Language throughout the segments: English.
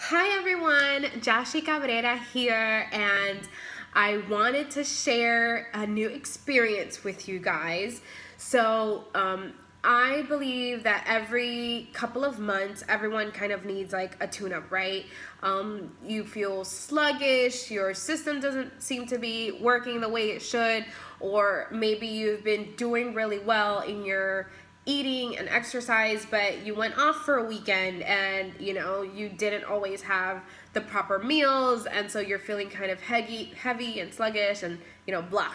Hi everyone, Jashi Cabrera here, and I wanted to share a new experience with you guys. So I believe that every couple of months everyone kind of needs like a tune-up, right? You feel sluggish, your system doesn't seem to be working the way it should, or maybe you've been doing really well in your eating and exercise, but you went off for a weekend and you didn't always have the proper meals, and so you're feeling kind of heavy and sluggish and blah.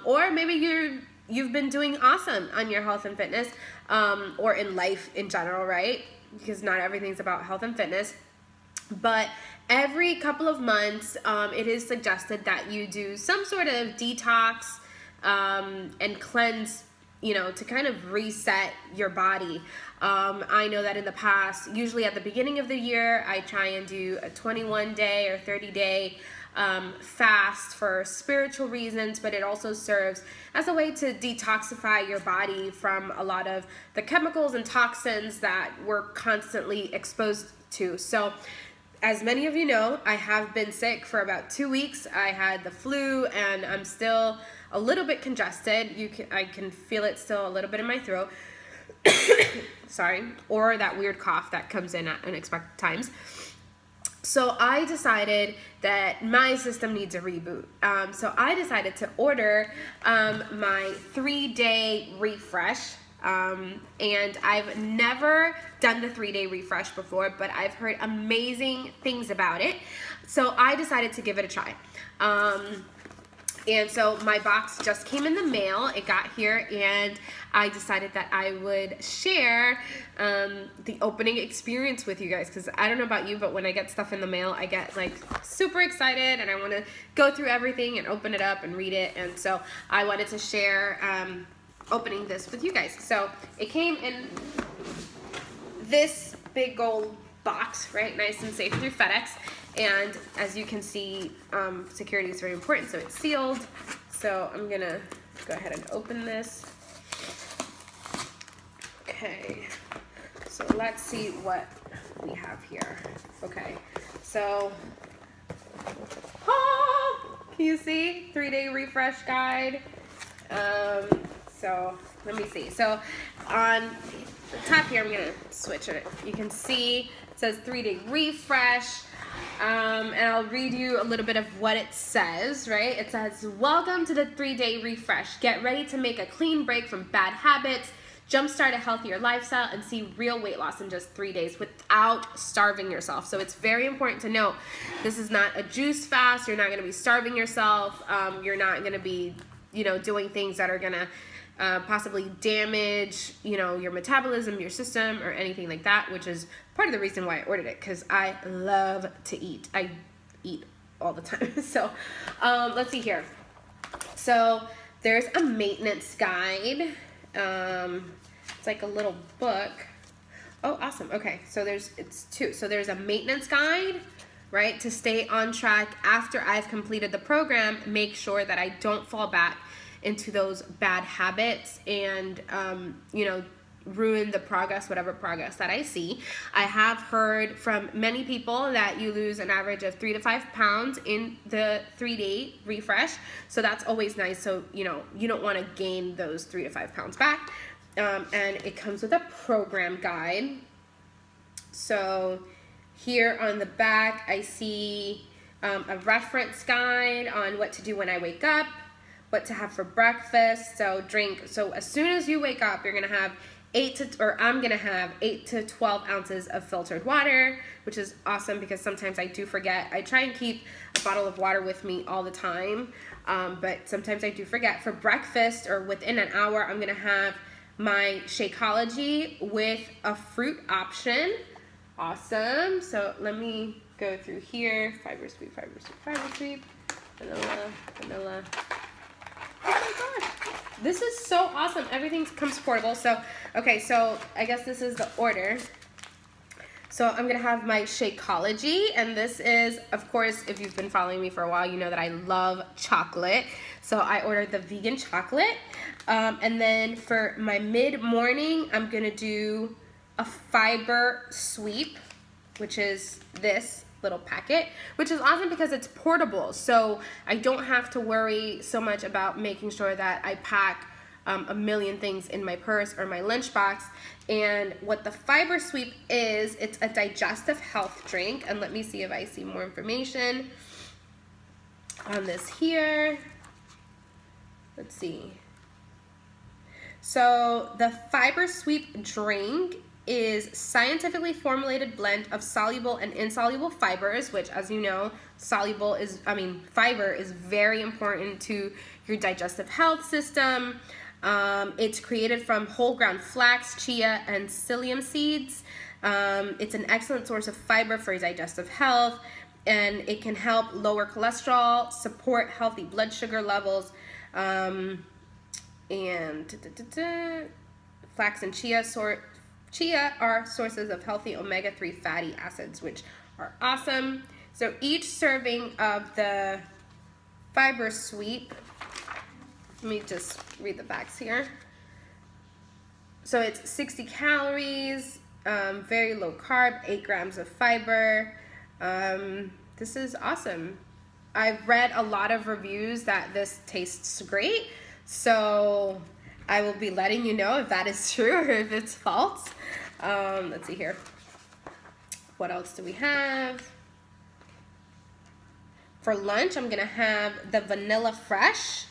Or maybe you've been doing awesome on your health and fitness, or in life in general, right? Because not everything's about health and fitness. But every couple of months, it is suggested that you do some sort of detox and cleanse, to kind of reset your body. I know that in the past, usually at the beginning of the year, I try and do a 21-day or 30-day fast for spiritual reasons, but it also serves as a way to detoxify your body from a lot of the chemicals and toxins that we're constantly exposed to. So as many of you know, I have been sick for about 2 weeks. I had the flu and I'm still a little bit congested. I can feel it still a little bit in my throat. Sorry. Or that weird cough that comes in at unexpected times. So I decided that my system needs a reboot. So I decided to order my 3-day refresh. And I've never done the 3-day refresh before, but I've heard amazing things about it. So I decided to give it a try. And so my box just came in the mail. It got here, and I decided that I would share the opening experience with you guys, because I don't know about you, but when I get stuff in the mail, I get like super excited and I want to go through everything and open it up and read it. And so I wanted to share opening this with you guys. So it came in this big gold box, right? Nice and safe through FedEx. And as you can see, security is very important, so it's sealed. So I'm gonna go ahead and open this. Okay, so let's see what we have here. Okay, so, can you see? 3-day refresh guide. So let me see. So on the top here, I'm gonna switch it. You can see it says 3-day refresh. And I'll read you a little bit of what it says, right? It says, welcome to the 3-day refresh. Get ready to make a clean break from bad habits, jumpstart a healthier lifestyle, and see real weight loss in just 3 days without starving yourself. So it's very important to note, this is not a juice fast. You're not going to be starving yourself. You're not going to be, doing things that are going to possibly damage, your metabolism, your system, or anything like that, which is part of the reason why I ordered it, because I love to eat. I eat all the time. So let's see here. So there's a maintenance guide. It's like a little book. Oh, awesome. Okay, so it's two. So there's a maintenance guide, right, to stay on track after I've completed the program, make sure that I don't fall back into those bad habits and, ruin the progress, whatever progress that I see. I have heard from many people that you lose an average of 3 to 5 pounds in the 3-day refresh. So that's always nice. So, you don't want to gain those 3 to 5 pounds back. And it comes with a program guide. So here on the back, I see a reference guide on what to do when I wake up, what to have for breakfast. So as soon as you wake up, you're gonna have I'm gonna have 8 to 12 ounces of filtered water, which is awesome because sometimes I do forget. I try and keep a bottle of water with me all the time, but sometimes I do forget. For breakfast, or within an hour, I'm gonna have my Shakeology with a fruit option. Awesome. So let me go through here. Fiber sweet, vanilla. Oh my gosh, this is so awesome. Everything comes portable. So, okay, so I guess this is the order. So I'm gonna have my Shakeology, and this is, of course, if you've been following me for a while, you know that I love chocolate. So I ordered the vegan chocolate. And then for my mid-morning, I'm gonna do a fiber sweep. which is this little packet, which is awesome because it's portable. So I don't have to worry so much about making sure that I pack a million things in my purse or my lunchbox. And what the Fiber Sweep is, it's a digestive health drink. And let me see if I see more information on this here. Let's see. So the Fiber Sweep drink is scientifically formulated blend of soluble and insoluble fibers, which, as you know, fiber is very important to your digestive health system. It's created from whole ground flax, chia, and psyllium seeds. It's an excellent source of fiber for digestive health, and it can help lower cholesterol, support healthy blood sugar levels, and flax and chia are sources of healthy omega-3 fatty acids, which are awesome. So each serving of the Fiber Sweep, let me just read the facts here. So it's 60 calories, very low carb, 8 grams of fiber. This is awesome. I've read a lot of reviews that this tastes great, so I will be letting you know if that is true or if it's false. Let's see here. What else do we have? For lunch, I'm gonna have the Vanilla Fresh.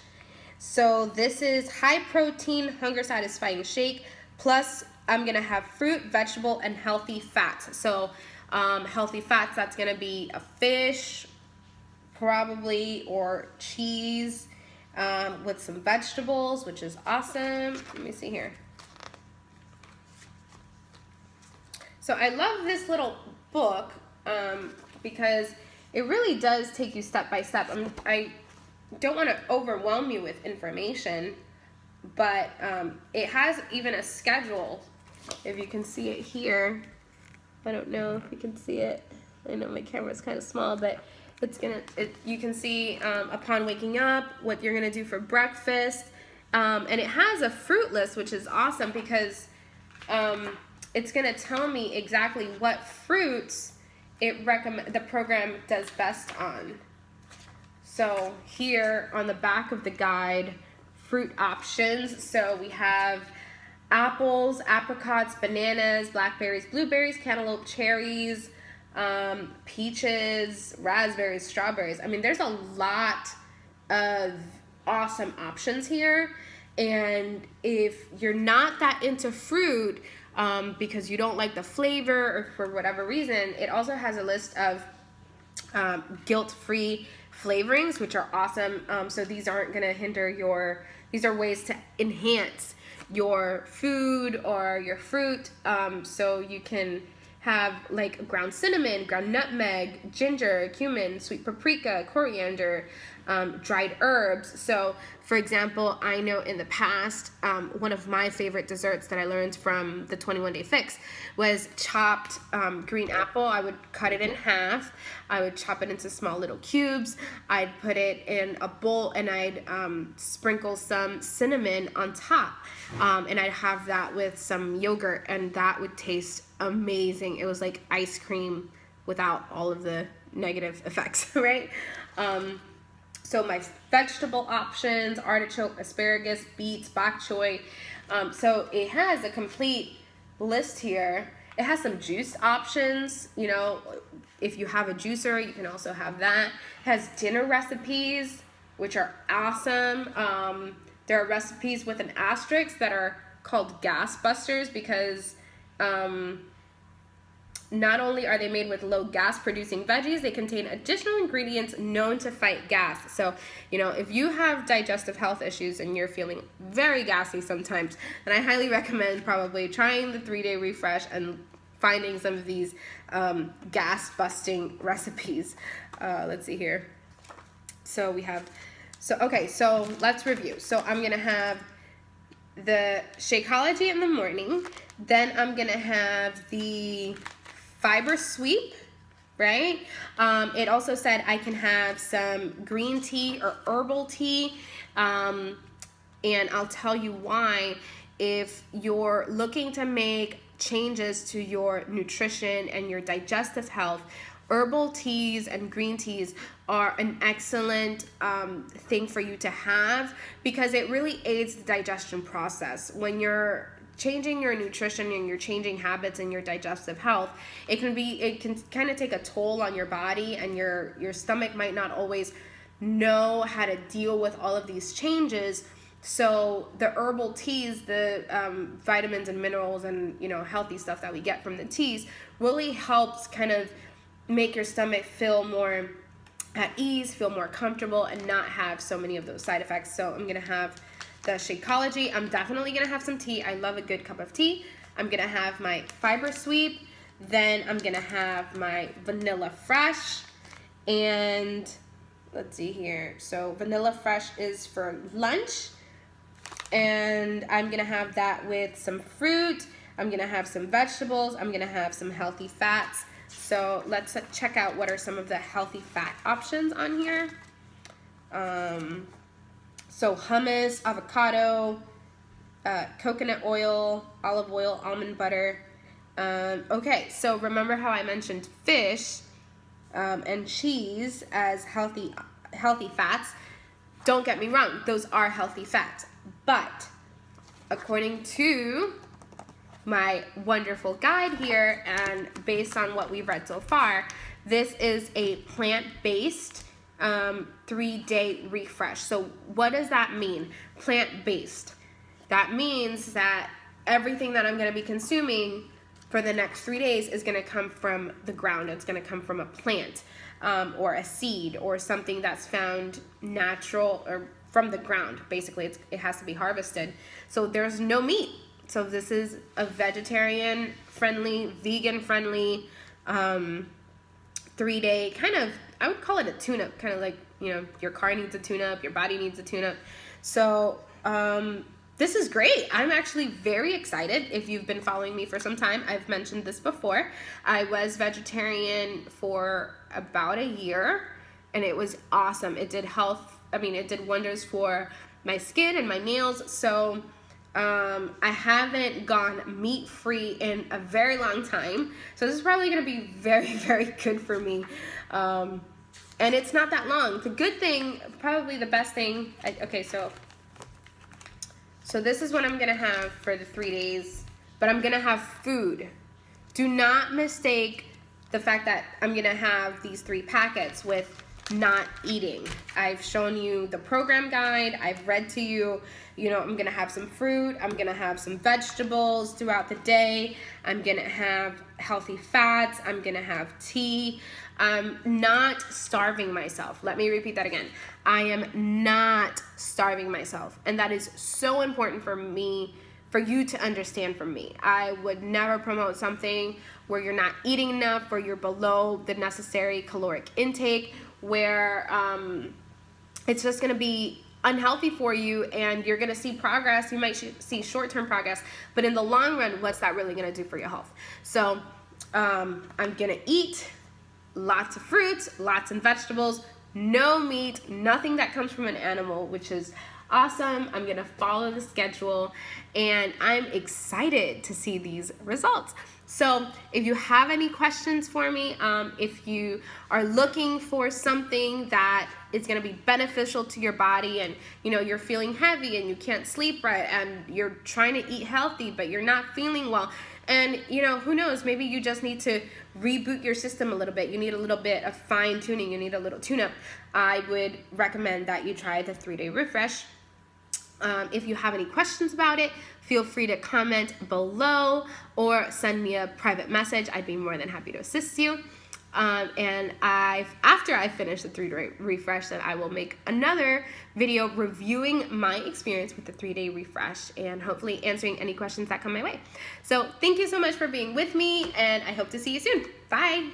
So this is high protein, hunger satisfying shake, plus I'm gonna have fruit, vegetable, and healthy fats. So healthy fats, that's gonna be a fish, probably, or cheese, with some vegetables, which is awesome. Let me see here. So I love this little book because it really does take you step by step. I don't want to overwhelm you with information, but it has even a schedule, if you can see it here. I don't know if you can see it. I know my camera's kind of small, but you can see upon waking up what you're gonna do for breakfast, and it has a fruit list, which is awesome because it's gonna tell me exactly what fruits the program does best on. So here on the back of the guide, fruit options. So we have apples, apricots, bananas, blackberries, blueberries, cantaloupe, cherries, peaches, raspberries, strawberries. I mean, there's a lot of awesome options here. And if you're not that into fruit because you don't like the flavor or for whatever reason, it also has a list of guilt-free flavorings, which are awesome. So these aren't gonna hinder these are ways to enhance your food or your fruit. So you can have like ground cinnamon, ground nutmeg, ginger, cumin, sweet paprika, coriander, dried herbs. So for example, I know in the past, one of my favorite desserts that I learned from the 21-Day Fix was chopped green apple. I would cut it in half. I would chop it into small little cubes. I'd put it in a bowl and I'd sprinkle some cinnamon on top. And I'd have that with some yogurt, and that would taste amazing. It was like ice cream without all of the negative effects, right? So my vegetable options, artichoke, asparagus, beets, bok choy. So it has a complete list here. It has some juice options. You know, if you have a juicer, you can also have that. It has dinner recipes, which are awesome. There are recipes with an asterisk that are called gas busters because not only are they made with low gas producing veggies, they contain additional ingredients known to fight gas. So, you know, if you have digestive health issues and you're feeling very gassy sometimes, then I highly recommend probably trying the 3-day refresh and finding some of these gas busting recipes. Let's see here. So we have, okay, so let's review. So I'm gonna have the Shakeology in the morning, then I'm gonna have the Fiber Sweep, right? It also said I can have some green tea or herbal tea, and I'll tell you why. If you're looking to make changes to your nutrition and your digestive health, herbal teas and green teas are an excellent thing for you to have, because it really aids the digestion process. When you're changing your nutrition and you're changing habits and your digestive health, it can kind of take a toll on your body, and your stomach might not always know how to deal with all of these changes. So the herbal teas, the vitamins and minerals and, you know, healthy stuff that we get from the teas really helps kind of make your stomach feel more at ease, feel more comfortable, and not have so many of those side effects. So I'm gonna have the Shakeology. I'm definitely gonna have some tea. I love a good cup of tea. I'm gonna have my Fiber Sweep. Then I'm gonna have my Vanilla Fresh. And let's see here. So Vanilla Fresh is for lunch. And I'm gonna have that with some fruit. I'm gonna have some vegetables. I'm gonna have some healthy fats. So let's check out what are some of the healthy fat options on here. So hummus, avocado, coconut oil, olive oil, almond butter. Okay, so remember how I mentioned fish and cheese as healthy fats? Don't get me wrong, those are healthy fats. But according to my wonderful guide here, and based on what we've read so far, this is a plant-based 3-day refresh. So what does that mean? Plant-based. That means that everything that I'm going to be consuming for the next 3 days is going to come from the ground. It's going to come from a plant or a seed or something that's found natural or from the ground. Basically, it has to be harvested. So there's no meat. So this is a vegetarian-friendly, vegan-friendly 3-day kind of, I would call it a tune-up, kind of like, you know, your car needs a tune-up, your body needs a tune-up. So this is great. I'm actually very excited. If you've been following me for some time, I've mentioned this before. I was vegetarian for about a year, and it was awesome. It did it did wonders for my skin and my nails. So I haven't gone meat-free in a very long time. So this is probably gonna be very, very good for me. And it's not that long. The good thing, probably the best thing, okay, so this is what I'm gonna have for the 3 days, but I'm gonna have food. Do not mistake the fact that I'm gonna have these 3 packets with not eating. I've shown you the program guide. I've read to you, you know, I'm gonna have some fruit. I'm gonna have some vegetables throughout the day. I'm gonna have healthy fats. I'm gonna have tea. I'm not starving myself. Let me repeat that again. I am not starving myself. And that is so important for me, for you to understand from me. I would never promote something where you're not eating enough, where you're below the necessary caloric intake, where it's just gonna be unhealthy for you, and you're gonna see progress. You might see short-term progress, but in the long run, what's that really gonna do for your health? So I'm gonna eat lots of fruits, lots of vegetables, no meat, nothing that comes from an animal, which is awesome. I'm gonna follow the schedule, and I'm excited to see these results. So if you have any questions for me, if you are looking for something that is going to be beneficial to your body, and you know you're feeling heavy and you can't sleep right, and you're trying to eat healthy but you're not feeling well, and you know, who knows, maybe you just need to reboot your system a little bit, you need a little bit of fine tuning, you need a little tune-up, I would recommend that you try the 3-day refresh. If you have any questions about it, feel free to comment below or send me a private message. I'd be more than happy to assist you. And after I finish the 3-day refresh, then I will make another video reviewing my experience with the 3-day refresh and hopefully answering any questions that come my way. So thank you so much for being with me, and I hope to see you soon. Bye.